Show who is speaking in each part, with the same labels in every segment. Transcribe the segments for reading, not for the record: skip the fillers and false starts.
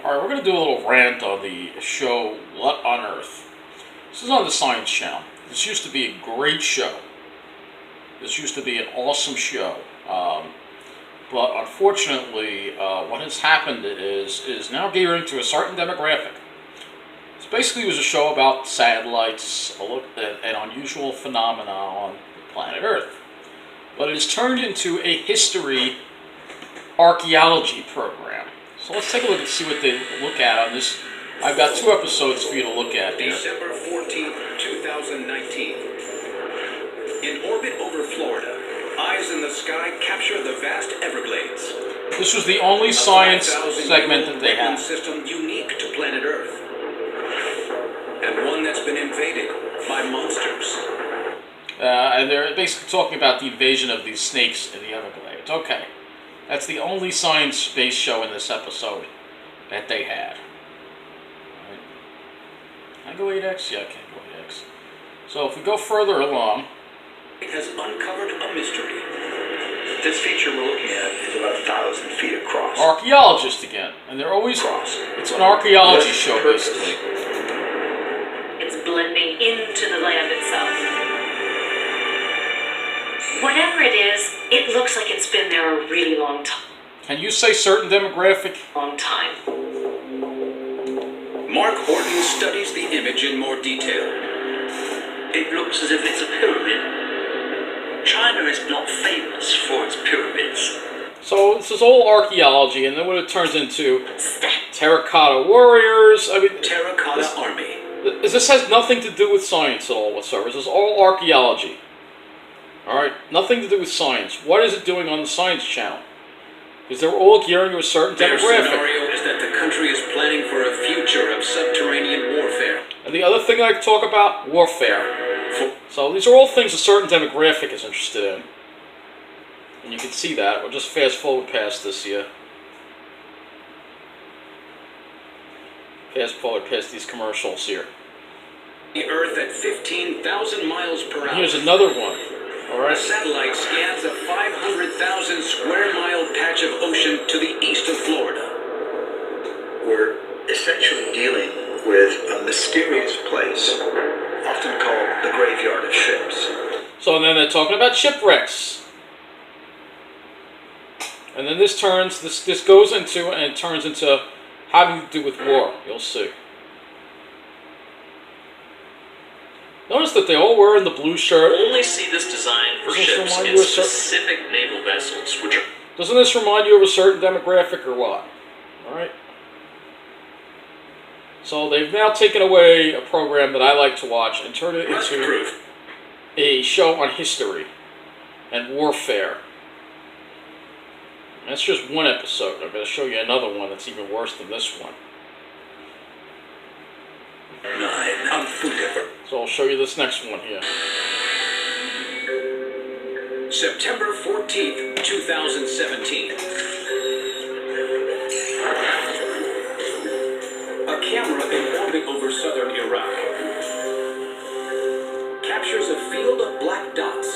Speaker 1: Alright, we're going to do a little rant on the show What on Earth. This is on the Science Channel. This used to be a great show. This used to be an awesome show. But unfortunately, what has happened is now gearing to a certain demographic. This basically was a show about satellites, a look at an unusual phenomena on the planet Earth. But it has turned into a history archaeology program. So let's take a look and see what they look at on this. I've got 2 episodes for you to look at here.
Speaker 2: December 14th, 2019. In orbit over Florida, eyes in the sky capture the vast Everglades.
Speaker 1: This was the only science segment that they had.
Speaker 2: A system unique to planet Earth. And one that's been invaded by monsters.
Speaker 1: And they're basically talking about the invasion of these snakes in the Everglades. Okay. That's the only science-based show in this episode that they had. Right. Can I go 8x? Yeah, I can go 8x. So if we go further along...
Speaker 2: It has uncovered a mystery.
Speaker 3: This feature we're looking at is about 1,000 feet across.
Speaker 1: Archaeologists again. And they're always... It's an archaeology show, basically.
Speaker 4: It's blending into the land itself. Whatever it is, it looks like it's been there a really long time.
Speaker 1: Can you say certain demographic?
Speaker 4: Long time.
Speaker 2: Mark Horton studies the image in more detail.
Speaker 3: It looks as if it's a pyramid. China is not famous for its pyramids.
Speaker 1: So this is all archaeology, and then what it turns into terracotta warriors. I mean,
Speaker 2: Terracotta Army.
Speaker 1: This has nothing to do with science at all whatsoever. This is all archaeology. Alright, nothing to do with science. What is it doing on the Science Channel? Because they're all gearing to a certain demographic.
Speaker 2: Their scenario is that the country is planning for a future of subterranean warfare.
Speaker 1: And the other thing I talk about, warfare. So these are all things a certain demographic is interested in. And you can see that. We'll just fast forward past this here. Fast forward past these commercials here.
Speaker 2: The Earth at 15,000 miles per hour.
Speaker 1: And here's another one. All right.
Speaker 2: A satellite scans a 500,000 square mile patch of ocean to the east of Florida.
Speaker 3: We're essentially dealing with a mysterious place, often called the graveyard of ships.
Speaker 1: So then they're talking about shipwrecks. And then this goes into, and it turns into having to do with war. You'll see. Notice that they all wearing the blue shirt.
Speaker 5: Only see this design for ships in specific naval vessels, which are...
Speaker 1: Doesn't this remind you of a certain demographic or what? Alright. So they've now taken away a program that I like to watch and turned it into a show on history and warfare. And that's just one episode. I'm going to show you another one that's even worse than this one. So I'll show you this next one here.
Speaker 2: September 14th, 2017. A camera in orbit over southern Iraq captures a field of black dots.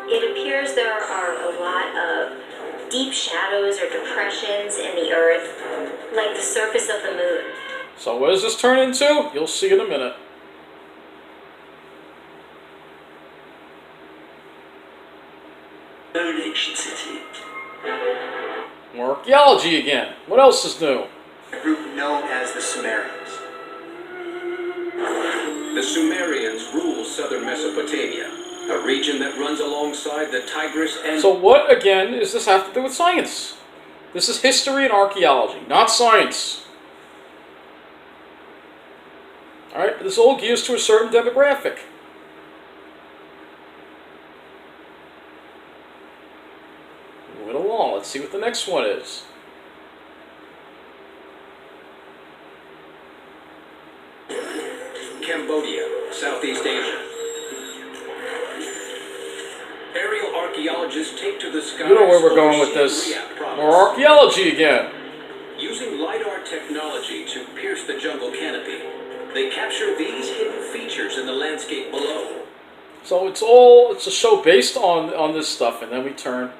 Speaker 6: It appears there are a lot of deep shadows or depressions in the earth, like the surface of the moon.
Speaker 1: So what does this turn into? You'll see in a minute.
Speaker 3: An ancient city.
Speaker 1: More archaeology again. What else is new?
Speaker 3: A group known as the Sumerians.
Speaker 2: The Sumerians rule southern Mesopotamia, a region that runs alongside the Tigris and...
Speaker 1: So what, again, does this have to do with science? This is history and archaeology, not science. Alright, but this all gears to a certain demographic. Moving along, let's see what the next one is.
Speaker 2: Cambodia, Southeast Asia. Aerial archaeologists take to the sky.
Speaker 1: You know where we're going with this. More archaeology again.
Speaker 2: Using LiDAR technology to pierce the jungle canopy, they capture these hidden features in the landscape below.
Speaker 1: So it's a show based on this stuff, and then we turn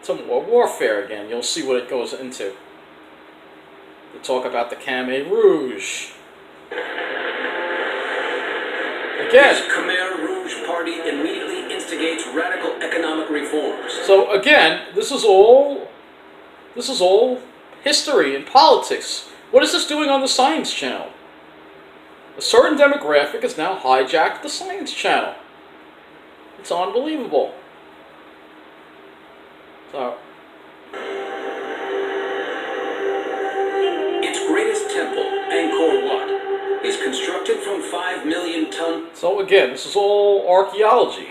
Speaker 1: to more warfare again. You'll see what it goes into. They talk about the Khmer Rouge. Again.
Speaker 2: His Khmer Rouge party immediately instigates radical economic reforms.
Speaker 1: So again, this is all history and politics. What is this doing on the Science Channel? A certain demographic has now hijacked the Science Channel. It's unbelievable. So,
Speaker 2: its greatest temple, Angkor Wat, is constructed from 5 million ton.
Speaker 1: so again, this is all archaeology.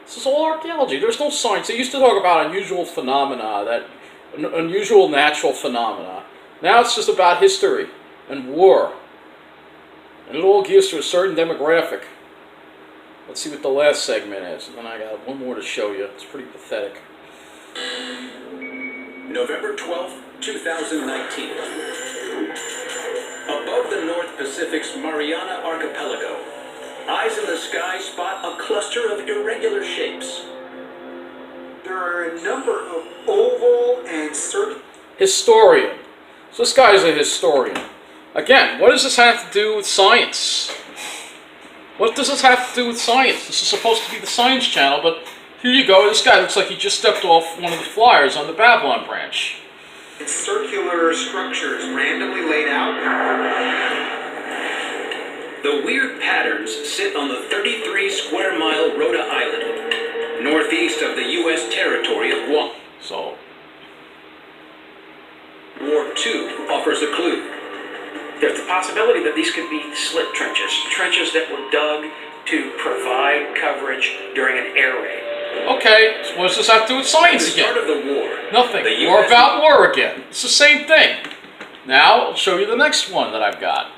Speaker 1: This is all archaeology. There's no science. They used to talk about unusual phenomena, unusual natural phenomena. Now it's just about history and war. And it all gears to a certain demographic. Let's see what the last segment is. And then I got one more to show you. It's pretty pathetic.
Speaker 2: November 12th, 2019. Above the North Pacific's Mariana Archipelago, eyes in the sky spot a cluster of irregular shapes.
Speaker 3: There are a number of oval and circular.
Speaker 1: Historian. So this guy is a historian. Again, what does this have to do with science? What does this have to do with science? This is supposed to be the Science Channel, but here you go. This guy looks like he just stepped off one of the flyers on the Babylon branch.
Speaker 3: Circular structures randomly laid out.
Speaker 2: The weird patterns sit on the 33-square-mile Rhode Island, northeast of the U.S. territory of Guam.
Speaker 1: So,
Speaker 2: War II offers a clue.
Speaker 7: There's the possibility that these could be slit trenches, trenches that were dug to provide coverage during an air raid.
Speaker 1: okay, so what does this have to do with
Speaker 2: At the
Speaker 1: science
Speaker 2: start
Speaker 1: again?
Speaker 2: of the war,
Speaker 1: Nothing.
Speaker 2: the
Speaker 1: War
Speaker 2: US
Speaker 1: about war again. It's the same thing. Now, I'll show you the next one that I've got.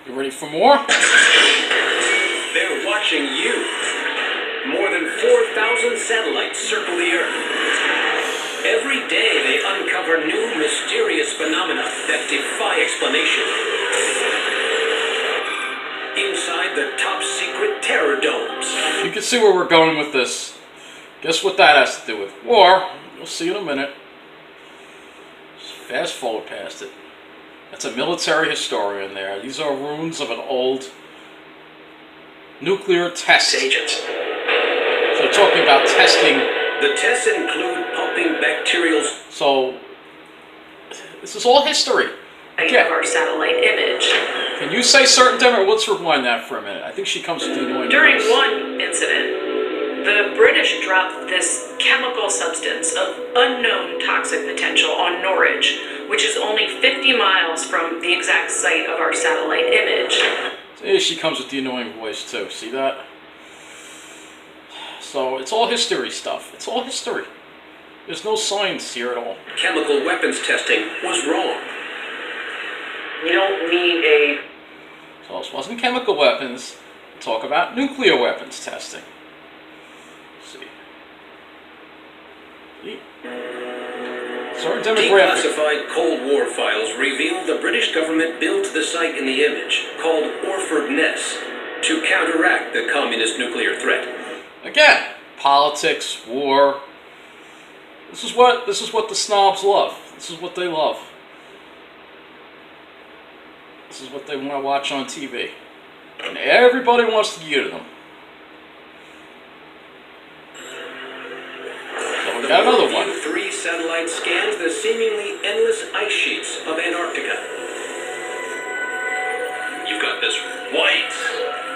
Speaker 1: You ready for more?
Speaker 2: They're watching you. More than 4,000 satellites circle the Earth. Every day they uncover new mysterious phenomena that defy explanation. Inside the top secret terror domes.
Speaker 1: You can see where we're going with this. Guess what that has to do with? War. You'll see in a minute. Just fast forward past it. That's a military historian there. These are ruins of an old nuclear test.
Speaker 7: Agents.
Speaker 1: So they're talking about testing.
Speaker 2: The tests include pumping bacterial.
Speaker 1: So this is all history.
Speaker 4: Of
Speaker 1: Again,
Speaker 4: our satellite image.
Speaker 1: can you say certain demo? Let's rewind that for a minute. I think she comes to the annoying
Speaker 4: During
Speaker 1: voice.
Speaker 4: one incident, the British dropped this chemical substance of unknown toxic potential on Norwich, which is only 50 miles from the exact site of our satellite image.
Speaker 1: See, she comes with the annoying voice too. See that? So it's all history stuff. It's all history. There's no science here at all.
Speaker 2: Chemical weapons testing was wrong.
Speaker 7: You don't need a
Speaker 1: So this wasn't chemical weapons. Talk about nuclear weapons testing. See. Certain demographic.
Speaker 2: Declassified Cold War files reveal the British government built the site in the image, called Orford Ness, to counteract the communist nuclear threat.
Speaker 1: Again, politics, war. This is what the snobs love. This is what they love. This is what they want to watch on TV. And everybody wants to gear to them. So we got another one.
Speaker 2: View 3 satellite scans the seemingly endless ice sheets of Antarctica.
Speaker 5: You've got this white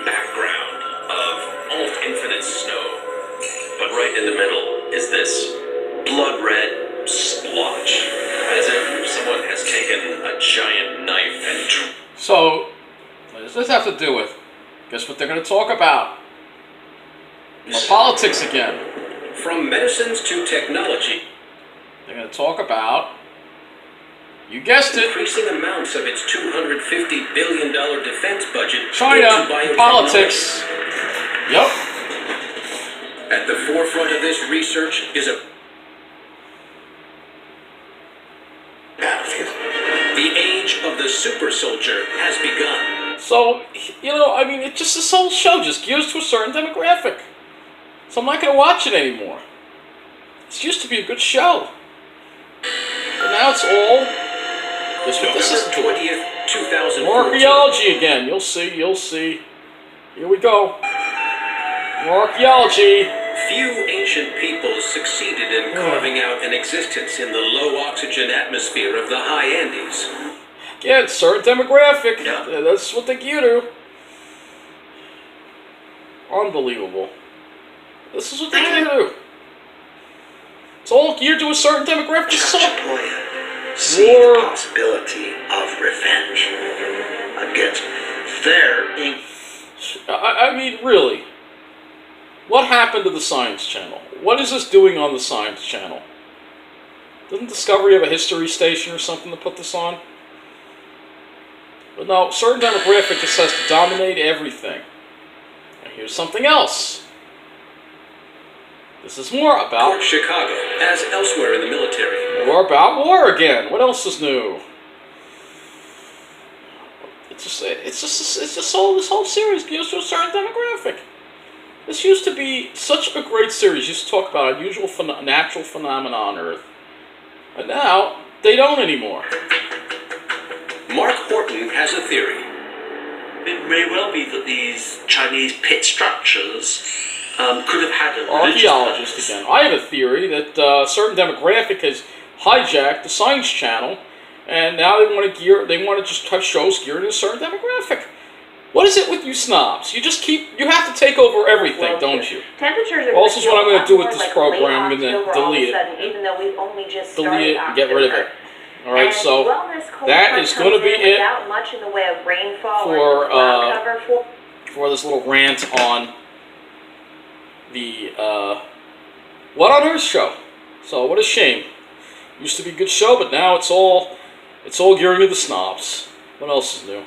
Speaker 5: background of almost infinite snow. But right in the middle is this blood red splotch. As if someone has taken a giant knife and...
Speaker 1: So, what does this have to do with? Guess what they're going to talk about? Well, politics again.
Speaker 2: From medicines to technology,
Speaker 1: They're going to talk about, you guessed it,
Speaker 2: increasing amounts of its $250 billion defense budget
Speaker 1: China,
Speaker 2: into biotechnology.
Speaker 1: politics. Yep.
Speaker 2: At the forefront of this research is a battlefield. The age of the super soldier has begun.
Speaker 1: So, I mean, this whole show just gears to a certain demographic. So I'm not going to watch it anymore. It used to be a good show. But now it's all. Guess what this is
Speaker 2: November
Speaker 1: doing?
Speaker 2: 20th, 2014.
Speaker 1: More archaeology again. You'll see. You'll see. Here we go. More archaeology.
Speaker 2: Few ancient peoples succeeded in carving out an existence in the low oxygen atmosphere of the high Andes.
Speaker 1: Again, certain demographic.
Speaker 2: Yeah.
Speaker 1: That's what they gear to. Unbelievable. This is what they gear to. It's all geared to a certain demographic.
Speaker 3: Chachapoya see the possibility of revenge against their
Speaker 1: I mean, really. What happened to the Science Channel? What is this doing on the Science Channel? Didn't Discovery have a history station or something to put this on? But no, certain demographic just has to dominate everything. And here's something else. This is more about
Speaker 2: Chicago, as elsewhere in the military.
Speaker 1: More about war again. What else is new? It's just all this whole series gives to a certain demographic. This used to be such a great series. Used to talk about unusual natural phenomena on Earth, and now they don't anymore.
Speaker 2: Mark Horton has a theory.
Speaker 8: It may well be that these Chinese pit structures could have had a
Speaker 1: Archaeologist again. I have a theory that a certain demographic has hijacked the Science Channel, and now they want to just have shows geared to a certain demographic. What is it with you snobs? You have to take over everything, don't you?
Speaker 9: Temperatures are
Speaker 1: This is what I'm going to do with this
Speaker 9: like
Speaker 1: program.
Speaker 9: late
Speaker 1: I'm going to
Speaker 9: October all of a
Speaker 1: delete it.
Speaker 9: sudden, even though we've only just
Speaker 1: Delete
Speaker 9: started
Speaker 1: it and get rid of it.
Speaker 9: October.
Speaker 1: Alright,
Speaker 9: And
Speaker 1: so
Speaker 9: wellness cold
Speaker 1: that
Speaker 9: front
Speaker 1: is going to
Speaker 9: comes
Speaker 1: be
Speaker 9: in
Speaker 1: it
Speaker 9: without much in the way of rainfall
Speaker 1: for,
Speaker 9: or cloud cover
Speaker 1: for this little rant on the What on Earth show. So what a shame. Used to be a good show, but now it's all gearing to the snobs. What else is new?